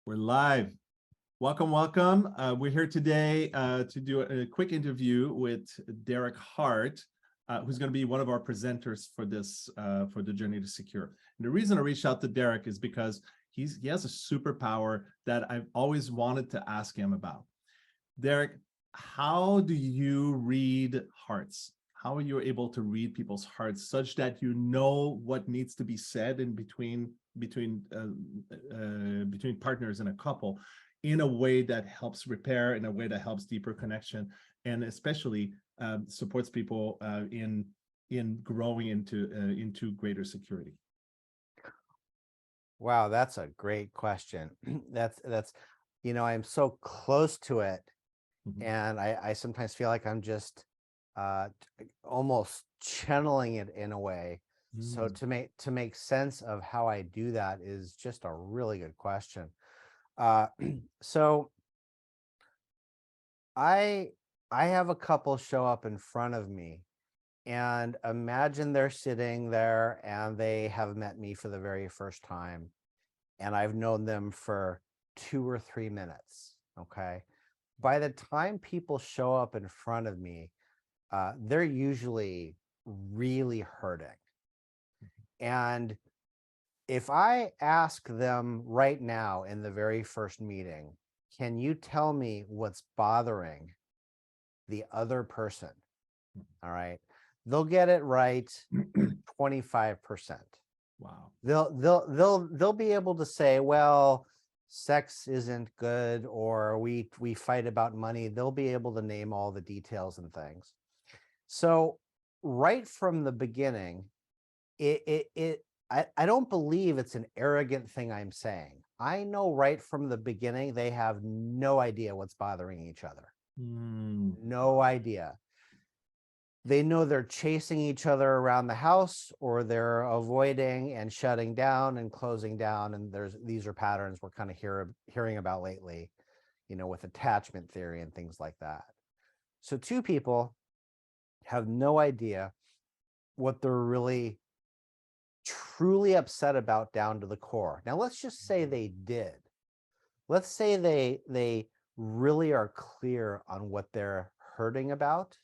We're live. Welcome, welcome. We're here today to do a quick interview with Derek Hart, who's going to be one of our presenters for this for the Journey to Secure. And the reason I reached out to Derek is because he has a superpower that I've always wanted to ask him about. Derek, how do you read hearts? How are you able to read people's hearts such that you know what needs to be said in between partners in a couple in a way that helps repair, in a way that helps deeper connection, and especially supports people in growing into greater security? Wow, that's a great question. That's I'm so close to it, Mhm. and I sometimes feel like I'm just almost channeling it in a way. So Mm. to make sense of how I do that is just a really good question. Uh, so I I have a couple show up in front of me, and imagine they're sitting there and they have met me for the very first time, and I've known them for 2 or 3 minutes. Okay. By the time people show up in front of me, they're usually really hurting. And if I ask them right now in the very first meeting, can you tell me what's bothering the other person? All right. They'll get it right 25%. Wow. They'll be able to say, well, sex isn't good, or we fight about money. They'll be able to name all the details and things. So right from the beginning, I don't believe it's an arrogant thing I'm saying. I know right from the beginning they have no idea what's bothering each other. Mm. No idea. They know they're chasing each other around the house, or they're avoiding and shutting down and closing down. And these are patterns we're kind of hearing about lately, with attachment theory and things like that. So two people have no idea what they're really truly upset about down to the core. Now let's just say they did. Let's say they really are clear on what they're hurting about.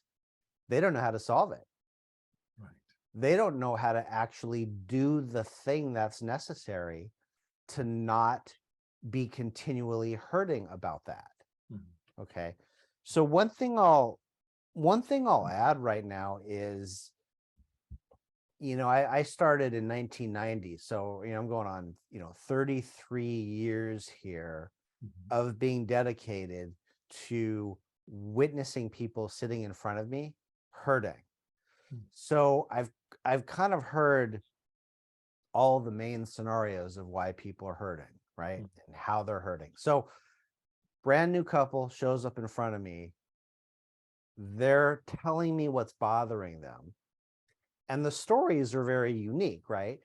They don't know how to solve it. Right. They don't know how to actually do the thing that's necessary to not be continually hurting about that. Mhm. Okay. So one thing I'll add right now is, I started in 1990. So, I'm going on, 33 years here Mhm. of being dedicated to witnessing people sitting in front of me hurting. Mm. So I've kind of heard all the main scenarios of why people are hurting, right? Mm. And how they're hurting. So brand new couple shows up in front of me. They're telling me what's bothering them. And the stories are very unique, right?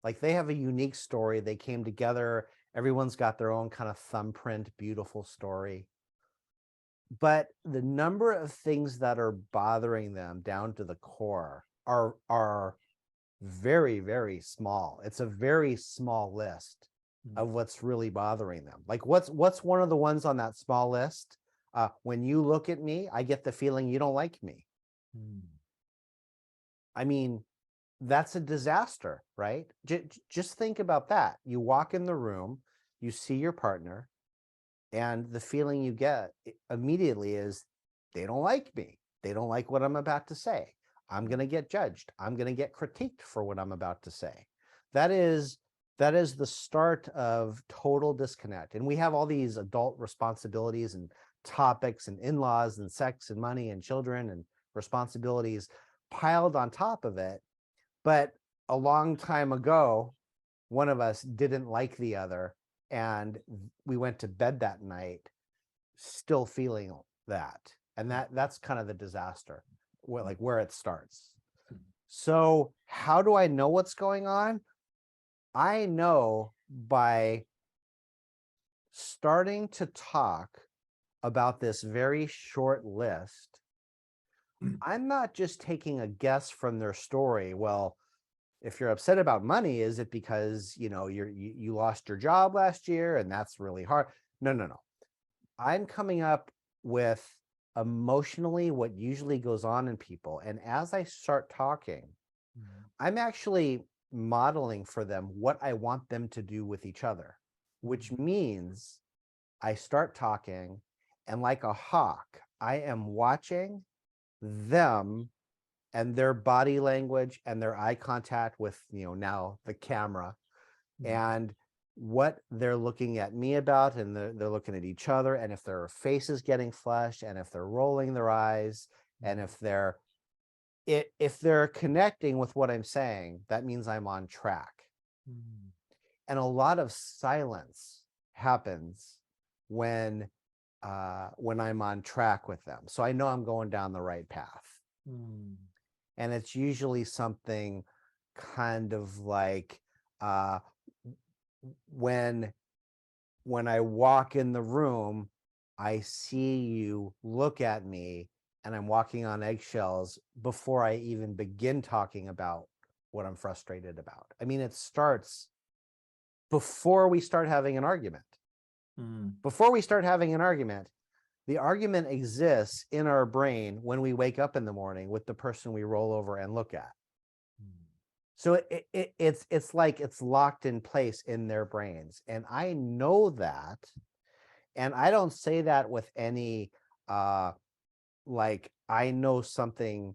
Like they have a unique story. They came together. Everyone's got their own kind of thumbprint, beautiful story. But the number of things that are bothering them down to the core are very, very small. It's a very small list Mm. of what's really bothering them. Like what's one of the ones on that small list? When you look at me, I get the feeling you don't like me. Mm. I mean, that's a disaster, right? Just think about that. You walk in the room, you see your partner, and the feeling you get immediately is they don't like me. They don't like what I'm about to say. I'm going to get judged. I'm going to get critiqued for what I'm about to say. That is that is the start of total disconnect. And we have all these adult responsibilities and topics and in-laws and sex and money and children and responsibilities piled on top of it. But a long time ago, one of us didn't like the other, and we went to bed that night still feeling that. And that's kind of the disaster, where it starts. So how do I know what's going on? I know by starting to talk about this very short list. Mm. I'm not just taking a guess from their story. Well, if you're upset about money, is it because, you lost your job last year and that's really hard? No. I'm coming up with emotionally what usually goes on in people. And as I start talking, I'm actually modeling for them what I want them to do with each other, which means I start talking, and like a hawk, I am watching them and their body language and their eye contact with, now the camera, and what they're looking at me about, and they're looking at each other, and if their face is getting flushed, and if they're rolling their eyes, and if they're connecting with what I'm saying, that means I'm on track. And a lot of silence happens when I'm on track with them. So I know I'm going down the right path. And it's usually something kind of like when I walk in the room, I see you look at me, and I'm walking on eggshells before I even begin talking about what I'm frustrated about. I mean, it starts before we start having an argument. Before we start having an argument, the argument exists in our brain when we wake up in the morning with the person we roll over and look at. So it's like it's locked in place in their brains. And I know that. And I don't say that with any, like I know something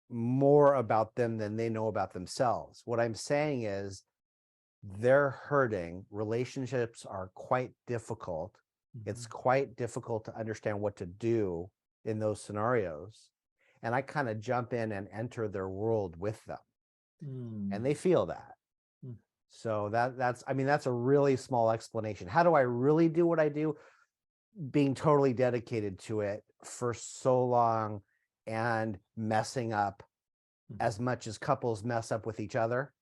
more about them than they know about themselves. What I'm saying is they're hurting. Relationships are quite difficult. It's quite difficult to understand what to do in those scenarios. And I kind of jump in and enter their world with them. And they feel that. So that's a really small explanation. How do I really do what I do? Being totally dedicated to it for so long and messing up as much as couples mess up with each other.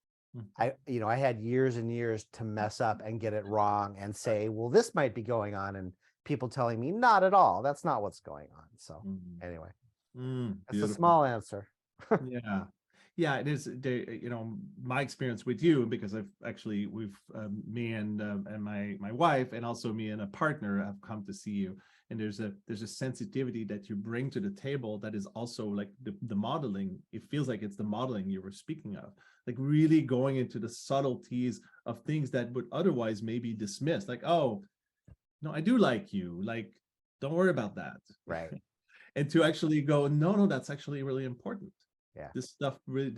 I had years and years to mess up and get it wrong and say, well, this might be going on, and people telling me not at all. That's not what's going on. So anyway, that's a small answer. Yeah, it is. My experience with you, because we've me and my wife, and also me and a partner, have come to see you, and there's a sensitivity that you bring to the table that is also like the modeling. It feels like it's the modeling you were speaking of, like really going into the subtleties of things that would otherwise maybe dismiss, like, oh no, I do like you, like don't worry about that, Right. and to actually go, no, that's actually really important. This stuff really,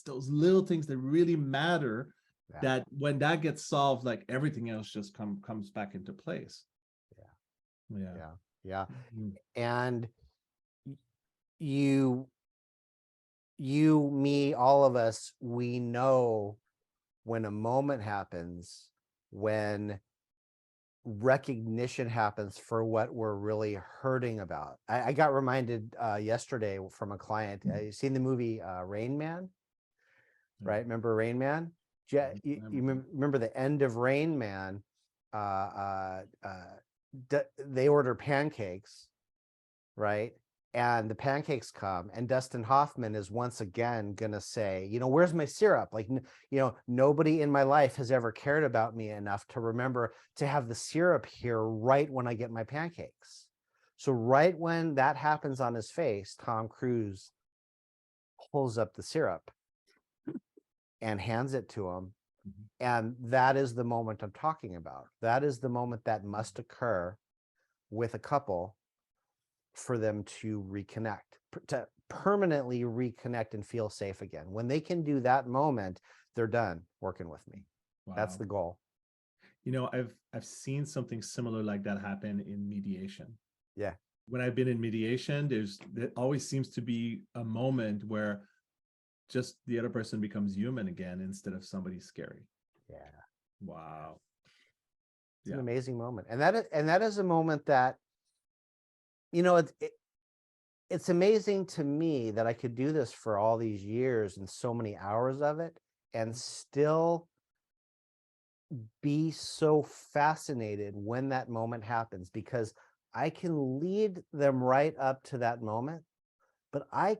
those little things that really matter, that when that gets solved, like everything else just comes back into place. Yeah. And you, me, all of us, we know when a moment happens, when recognition happens for what we're really hurting about. I got reminded yesterday from a client. You seen the movie Rain Man? Right? Remember Rain Man? You remember the end of Rain Man? They order pancakes, right? And the pancakes come, and Dustin Hoffman is once again gonna say, where's my syrup? Like, nobody in my life has ever cared about me enough to remember to have the syrup here right when I get my pancakes. So right when that happens on his face, Tom Cruise pulls up the syrup and hands it to him. And that is the moment I'm talking about. That is the moment that must occur with a couple for them to reconnect, to permanently reconnect and feel safe again. When they can do that moment, they're done working with me. Wow. That's the goal. I've seen something similar like that happen in mediation. Yeah. When I've been in mediation, there always seems to be a moment where just the other person becomes human again instead of somebody scary. Yeah. Wow. It's an amazing moment. And that is a moment that, it's amazing to me that I could do this for all these years and so many hours of it and still be so fascinated when that moment happens, because I can lead them right up to that moment, but I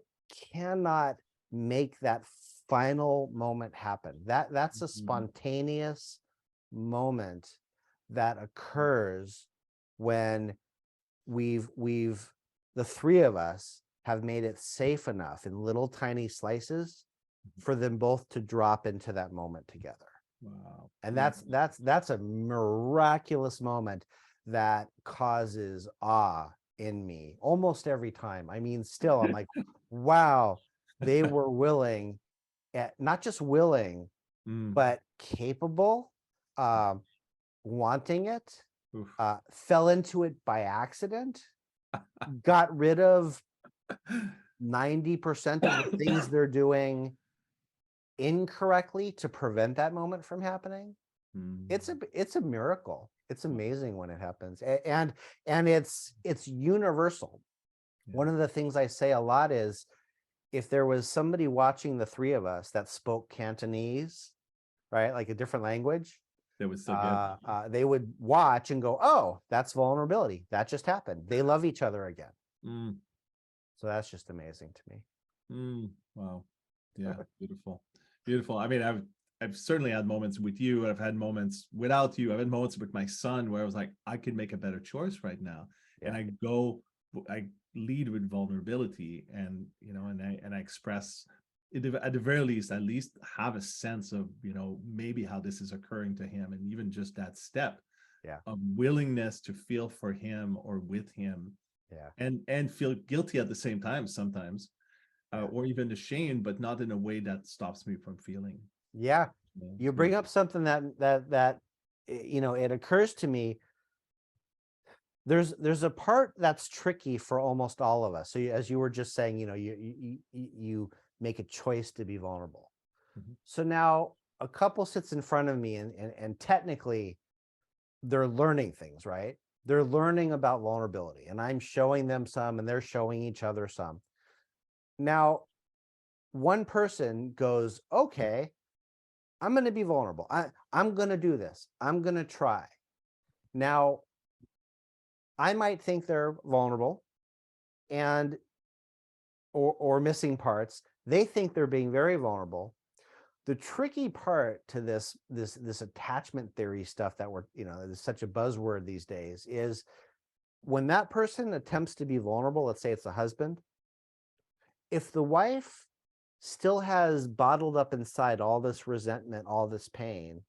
cannot make that final moment happen. That's a Mhm. spontaneous moment that occurs when we've the three of us have made it safe enough in little tiny slices for them both to drop into that moment together. Wow. And Yeah. that's a miraculous moment that causes awe in me almost every time. I mean, still, I'm like, wow, they were willing, not just willing, Mm. but capable, wanting it, Oof. fell into it by accident, got rid of 90% of the things they're doing incorrectly to prevent that moment from happening. Mm. It's a miracle. It's Wow. amazing when it happens. And it's universal. Yeah. One of the things I say a lot is, if there was somebody watching the three of us that spoke Cantonese, right, like a different language, They would still get they would watch and go, oh, that's vulnerability. That just happened. They love each other again. Mm. So that's just amazing to me. Mm. Wow. Yeah. Beautiful. Beautiful. I mean, I've certainly had moments with you. I've had moments without you. I've had moments with my son where I was like, I could make a better choice right now. And Yeah. I lead with vulnerability, and and I express at the very least, at least have a sense of, maybe how this is occurring to him, and even just that step Yeah. of willingness to feel for him or with him, Yeah. and feel guilty at the same time sometimes, Yeah. or even ashamed, but not in a way that stops me from feeling. Yeah. You It's bring beautiful. up something that it occurs to me. There's a part that's tricky for almost all of us. So as you were just saying, you make a choice to be vulnerable. Mhm. So now a couple sits in front of me, and technically they're learning things, right? They're learning about vulnerability, and I'm showing them some, and they're showing each other some. Now, one person goes, okay, I'm going to be vulnerable. I'm going to do this. I'm going to try. Now, I might think they're vulnerable and or missing parts. They think they're being very vulnerable. The tricky part to this attachment theory stuff that is such a buzzword these days, is when that person attempts to be vulnerable, let's say it's a husband, if the wife still has bottled up inside all this resentment, all this pain,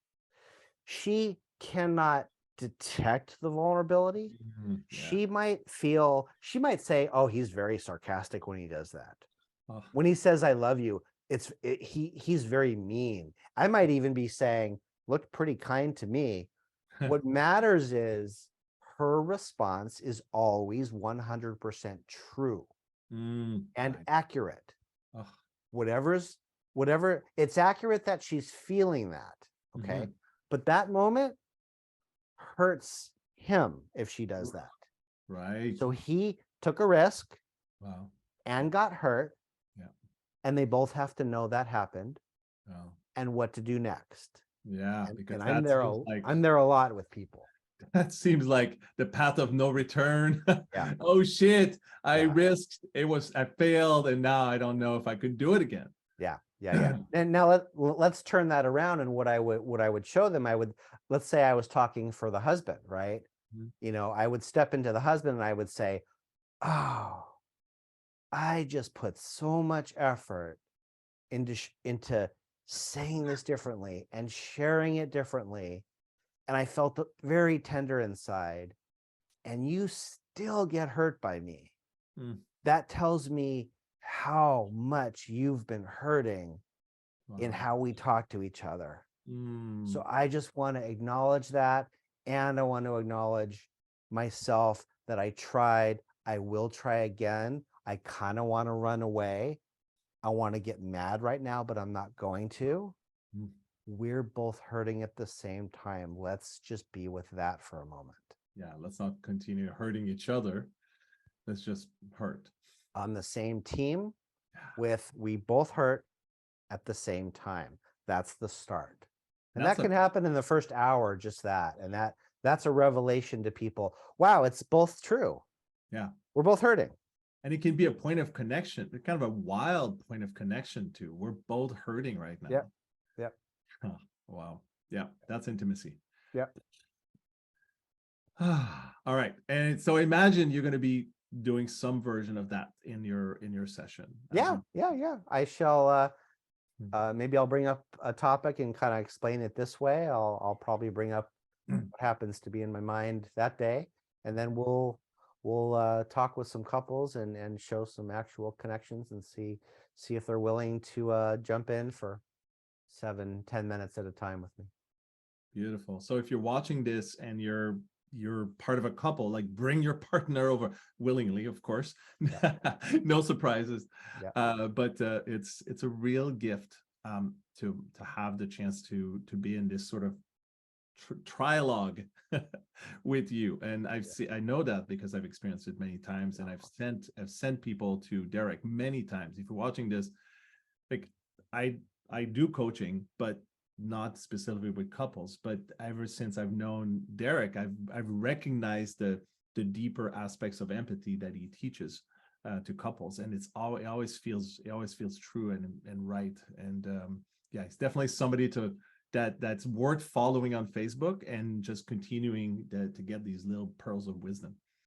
she cannot detect the vulnerability. Mhm. Yeah. She might say, oh, he's very sarcastic when he does that. Oh. When he says, I love you, he's very mean. I might even be saying, look pretty kind to me. What matters is her response is always 100% true and Right. accurate. Oh. Whatever, it's accurate that she's feeling that. Okay. Mhm. But that moment hurts him if she does that. Right. So he took a risk Wow. and got hurt, Yeah. and they both have to know that happened Wow. and what to do next. Yeah, And because I'm there I'm there a lot with people. that seems like the path of no return. Yeah. Oh shit, I Yeah. risked, I failed, and now I don't know if I could do it again. Yeah. Yeah. Yeah. And now let's turn that around. And what I would show them, let's say I was talking for the husband, right? Mhm. I would step into the husband and I would say, oh, I just put so much effort into saying this differently and sharing it differently, and I felt very tender inside, and you still get hurt by me. Mm. That tells me how much you've been hurting in Wow. how we talk to each other. Mm. So I just want to acknowledge that, and I want to acknowledge myself that I tried. I will try again. I kind of want to run away. I want to get mad right now, but I'm not going to. Mm. We're both hurting at the same time. Let's just be with that for a moment. Yeah, let's not continue hurting each other. Let's just hurt. On the same team, with we both hurt at the same time. That's the start. And That's that a can happen in the first hour, just that. And that's a revelation to people. Wow, it's both true. Yeah. We're both hurting. And it can be a point of connection, kind of a wild point of connection too. We're both hurting right now. Yep. Yep. Huh, wow. Yeah, that's intimacy. Yep. All right. And so imagine you're going to be doing some version of that in your session. Yeah. I shall maybe I'll bring up a topic and kind of explain it this way. I'll probably bring up what happens to be in my mind that day, and then we'll talk with some couples and show some actual connections and see if they're willing to jump in for 7-10 minutes at a time with me. Beautiful. So if you're watching this and you're part of a couple, like bring your partner over willingly, of course. Yeah. No surprises. Yeah. But it's a real gift to have the chance to be in this sort of trialogue with you. And I know that because I've experienced it many times, and I've sent people to Derek many times. If you're watching this, like I do coaching, but not specifically with couples. But ever since I've known Derek, I've recognized the deeper aspects of empathy that he teaches to couples, and it always feels true and right. And yeah, it's definitely somebody that's worth following on Facebook and just continuing to get these little pearls of wisdom.